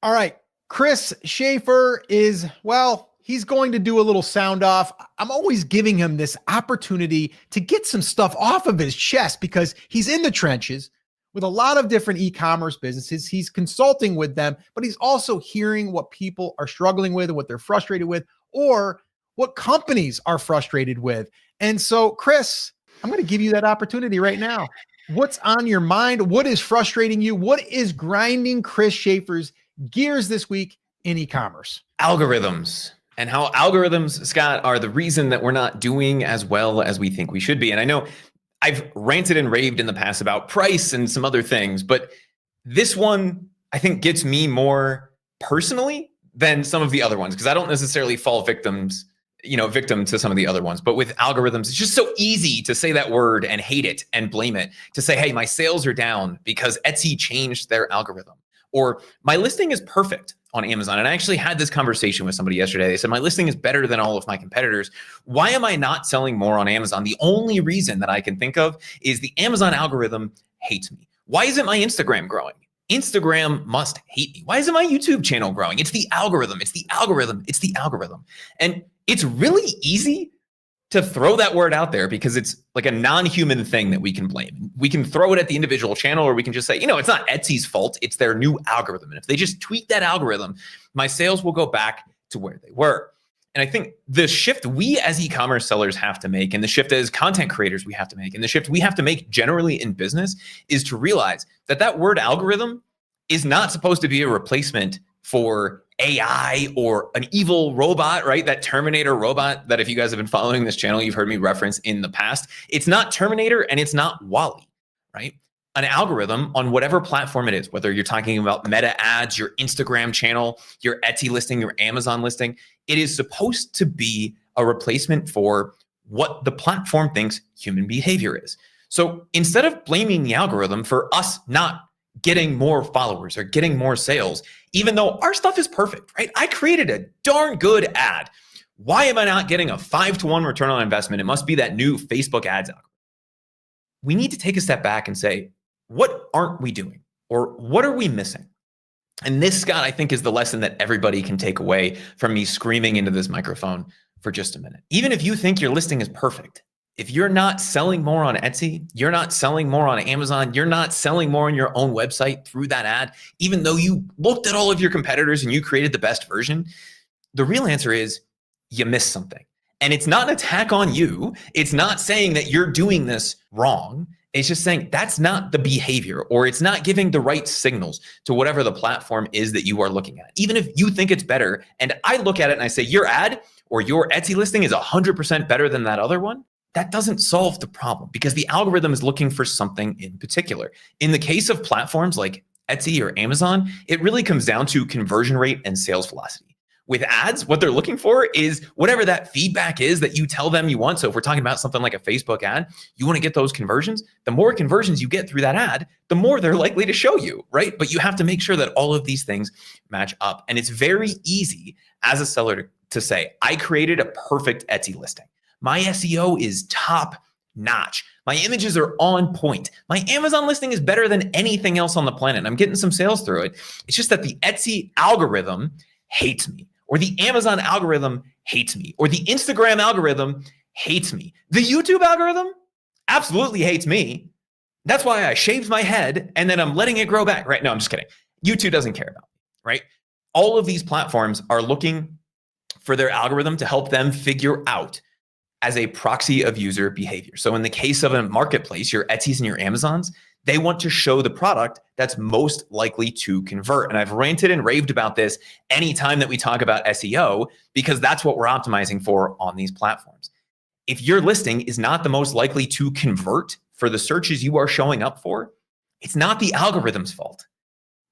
All right. Chris Schaefer is, well, he's going to do a little sound off. I'm always giving him this opportunity to get some stuff off of his chest because he's in the trenches with a lot of different e-commerce businesses. He's consulting with them, but he's also hearing what people are struggling with and what they're frustrated with, or what companies are frustrated with. And so, Chris, I'm going to give you that opportunity right now. What's on your mind? What is frustrating you? What is grinding Chris Schaefer's gears this week in e-commerce? Algorithms, and how algorithms, Scott, are the reason that we're not doing as well as we think we should be. And I know I've ranted and raved in the past about price and some other things, but this one I think gets me more personally than some of the other ones, because I don't necessarily fall victim to some of the other ones. But with algorithms, it's just so easy to say that word and hate it and blame it, to say, hey, my sales are down because Etsy changed their algorithm. Or my listing is perfect on Amazon. And I actually had this conversation with somebody yesterday. They said, my listing is better than all of my competitors. Why am I not selling more on Amazon? The only reason that I can think of is the Amazon algorithm hates me. Why isn't my Instagram growing? Instagram must hate me. Why isn't my YouTube channel growing? It's the algorithm. It's the algorithm. It's the algorithm. And it's really easy to throw that word out there because it's like a non-human thing that we can blame. We can throw it at the individual channel, or we can just say, it's not Etsy's fault, it's their new algorithm. And if they just tweak that algorithm, my sales will go back to where they were. And I think the shift we as e-commerce sellers have to make, and the shift as content creators we have to make, and the shift we have to make generally in business, is to realize that that word algorithm is not supposed to be a replacement for AI or an evil robot, right? That Terminator robot that, if you guys have been following this channel, you've heard me reference in the past. It's not Terminator and it's not Wall-E, right? An algorithm on whatever platform it is, whether you're talking about Meta ads, your Instagram channel, your Etsy listing, your Amazon listing, it is supposed to be a replacement for what the platform thinks human behavior is. So instead of blaming the algorithm for us not getting more followers or getting more sales, even though our stuff is perfect, right? I created a darn good ad. Why am I not getting a 5-to-1 return on investment? It must be that new Facebook ads algorithm. We need to take a step back and say, what aren't we doing? Or what are we missing? And this, Scott, I think is the lesson that everybody can take away from me screaming into this microphone for just a minute. Even if you think your listing is perfect, if you're not selling more on Etsy, you're not selling more on Amazon, you're not selling more on your own website through that ad, even though you looked at all of your competitors and you created the best version, the real answer is you missed something. And it's not an attack on you. It's not saying that you're doing this wrong. It's just saying that's not the behavior, or it's not giving the right signals to whatever the platform is that you are looking at. Even if you think it's better, and I look at it and I say your ad or your Etsy listing is 100% better than that other one, that doesn't solve the problem, because the algorithm is looking for something in particular. In the case of platforms like Etsy or Amazon, it really comes down to conversion rate and sales velocity. With ads, what they're looking for is whatever that feedback is that you tell them you want. So if we're talking about something like a Facebook ad, you want to get those conversions. The more conversions you get through that ad, the more they're likely to show you, right? But you have to make sure that all of these things match up. And it's very easy as a seller to say, I created a perfect Etsy listing. My SEO is top notch. My images are on point. My Amazon listing is better than anything else on the planet. I'm getting some sales through it. It's just that the Etsy algorithm hates me, or the Amazon algorithm hates me, or the Instagram algorithm hates me. The YouTube algorithm absolutely hates me. That's why I shaved my head and then I'm letting it grow back, right? No, I'm just kidding. YouTube doesn't care about me, right? All of these platforms are looking for their algorithm to help them figure out as a proxy of user behavior. So in the case of a marketplace, your Etsy's and your Amazons, they want to show the product that's most likely to convert. And I've ranted and raved about this anytime that we talk about SEO, because that's what we're optimizing for on these platforms. If your listing is not the most likely to convert for the searches you are showing up for, it's not the algorithm's fault.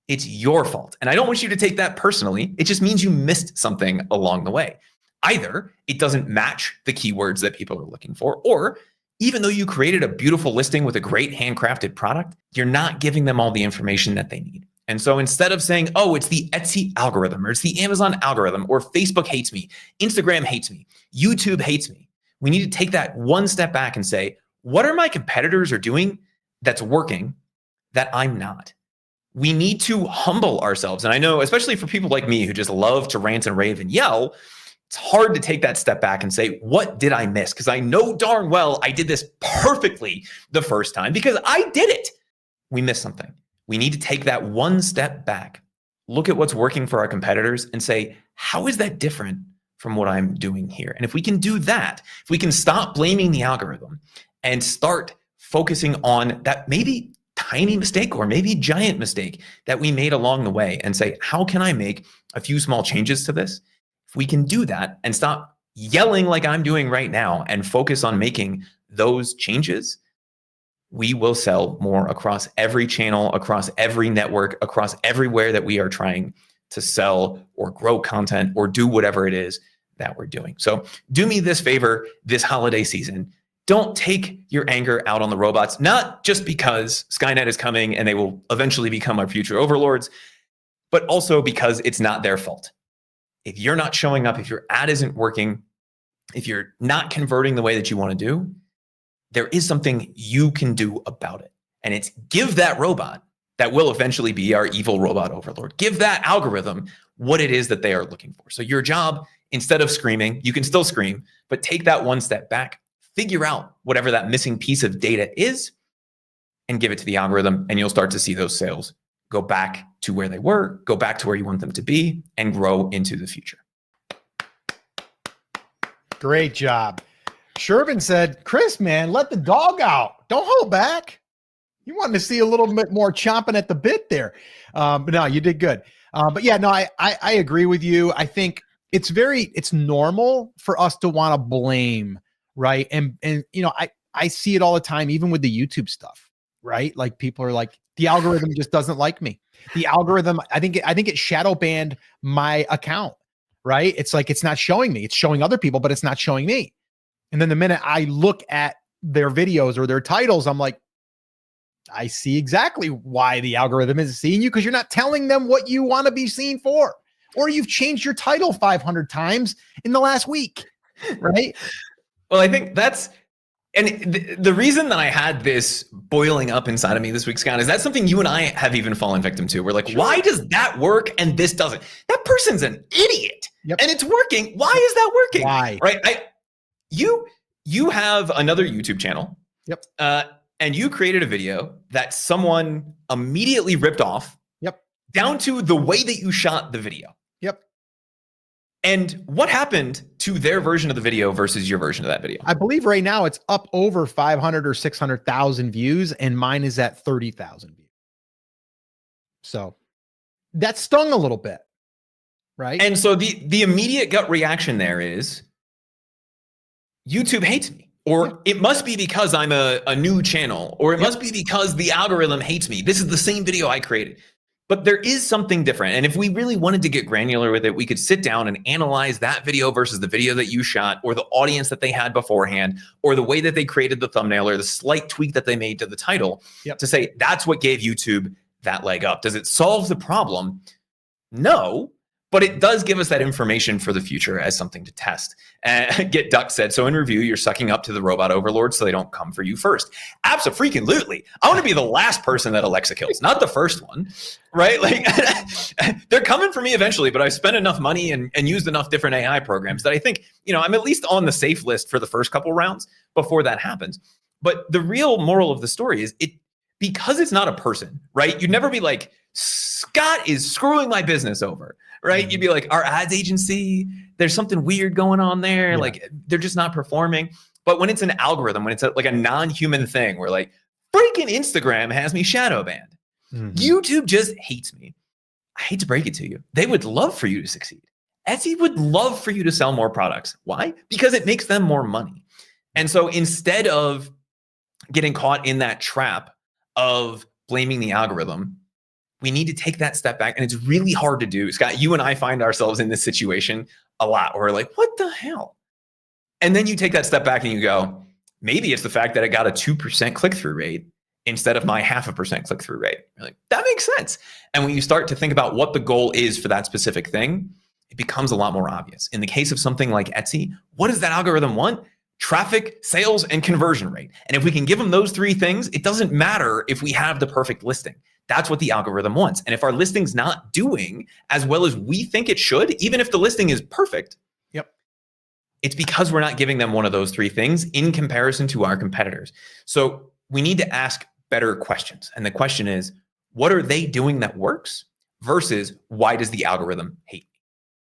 It's your fault. And I don't want you to take that personally. It just means you missed something along the way. Either it doesn't match the keywords that people are looking for, or even though you created a beautiful listing with a great handcrafted product, you're not giving them all the information that they need. And so instead of saying, oh, it's the Etsy algorithm, or it's the Amazon algorithm, or Facebook hates me, Instagram hates me, YouTube hates me, we need to take that one step back and say, what are my competitors are doing that's working that I'm not? we need to humble ourselves. And I know, especially for people like me who just love to rant and rave and yell, it's hard to take that step back and say, what did I miss? Because I know darn well I did this perfectly the first time because I did it. We missed something. We need to take that one step back, look at what's working for our competitors and say, how is that different from what I'm doing here? And if we can do that, if we can stop blaming the algorithm and start focusing on that maybe tiny mistake or maybe giant mistake that we made along the way and say, how can I make a few small changes to this? If we can do that and stop yelling like I'm doing right now and focus on making those changes, we will sell more across every channel, across every network, across everywhere that we are trying to sell or grow content or do whatever it is that we're doing. So do me this favor this holiday season. Don't take your anger out on the robots, not just because Skynet is coming and they will eventually become our future overlords, but also because it's not their fault. If you're not showing up, if your ad isn't working, if you're not converting the way that you want to do, there is something you can do about it. And it's give that robot that will eventually be our evil robot overlord, give that algorithm what it is that they are looking for. So your job, instead of screaming, you can still scream, but take that one step back, figure out whatever that missing piece of data is and give it to the algorithm. And you'll start to see those sales go back to where they were, go back to where you want them to be, and grow into the future. Great job. Shervin said, Chris, man, let the dog out. Don't hold back. You wanted to see a little bit more chomping at the bit there. But no, you did good. But yeah, no, I agree with you. I think it's normal for us to want to blame, right? And you know, I see it all the time, even with the YouTube stuff, right? Like people are like, the algorithm just doesn't like me. The algorithm, I think it shadow banned my account, right? It's like, it's not showing me. It's showing other people, but it's not showing me. And then the minute I look at their videos or their titles, I'm like, I see exactly why the algorithm isn't seeing you, because you're not telling them what you want to be seen for. Or you've changed your title 500 times in the last week, right? Well, I think that's, and the reason that I had this boiling up inside of me this week, Scott, is that something you and I have even fallen victim to. We're like, sure, why does that work and this doesn't? That person's an idiot. Yep. And it's working. Why is that working? Why? Right? You have another YouTube channel. Yep. And you created a video that someone immediately ripped off. Yep. Down to the way that you shot the video. Yep. And what happened to their version of the video versus your version of that video? I believe right now it's up over 500 or 600,000 views, and mine is at 30,000 views. So that stung a little bit, right? And so the immediate gut reaction there is, YouTube hates me, or it must be because I'm a new channel, or it must be because the algorithm hates me. This is the same video I created. But there is something different. And if we really wanted to get granular with it, we could sit down and analyze that video versus the video that you shot, or the audience that they had beforehand, or the way that they created the thumbnail, or the slight tweak that they made to the title to say, that's what gave YouTube that leg up. Does it solve the problem? No, but it does give us that information for the future as something to test. Get Duck said, so in review, you're sucking up to the robot overlords so they don't come for you first. Abso-freaking-lutely. I want to be the last person that Alexa kills, not the first one, right? Like they're coming for me eventually, but I've spent enough money and used enough different AI programs that I think, you know, I'm at least on the safe list for the first couple rounds before that happens. But the real moral of the story is because it's not a person, right? You'd never be like, Scott is screwing my business over, right? You'd be like, our ads agency, there's something weird going on there. Like they're just not performing. But when it's an algorithm, when it's like a non-human thing, where like freaking Instagram has me shadow banned. YouTube just hates me. I hate to break it to you. They would love for you to succeed. Etsy would love for you to sell more products. Why? Because it makes them more money. And so instead of getting caught in that trap of blaming the algorithm, we need to take that step back. And it's really hard to do. Scott, you and I find ourselves in this situation a lot where we're like, what the hell? And then you take that step back and you go, maybe it's the fact that it got a 2% click-through rate instead of my 0.5% click-through rate. You're like, that makes sense. And when you start to think about what the goal is for that specific thing, it becomes a lot more obvious. In the case of something like Etsy, what does that algorithm want? Traffic, sales, and conversion rate. And if we can give them those three things, it doesn't matter if we have the perfect listing. That's what the algorithm wants. And if our listing's not doing as well as we think it should, even if the listing is perfect, Yep. it's because we're not giving them one of those three things in comparison to our competitors. So we need to ask better questions. And the question is, what are they doing that works versus why does the algorithm hate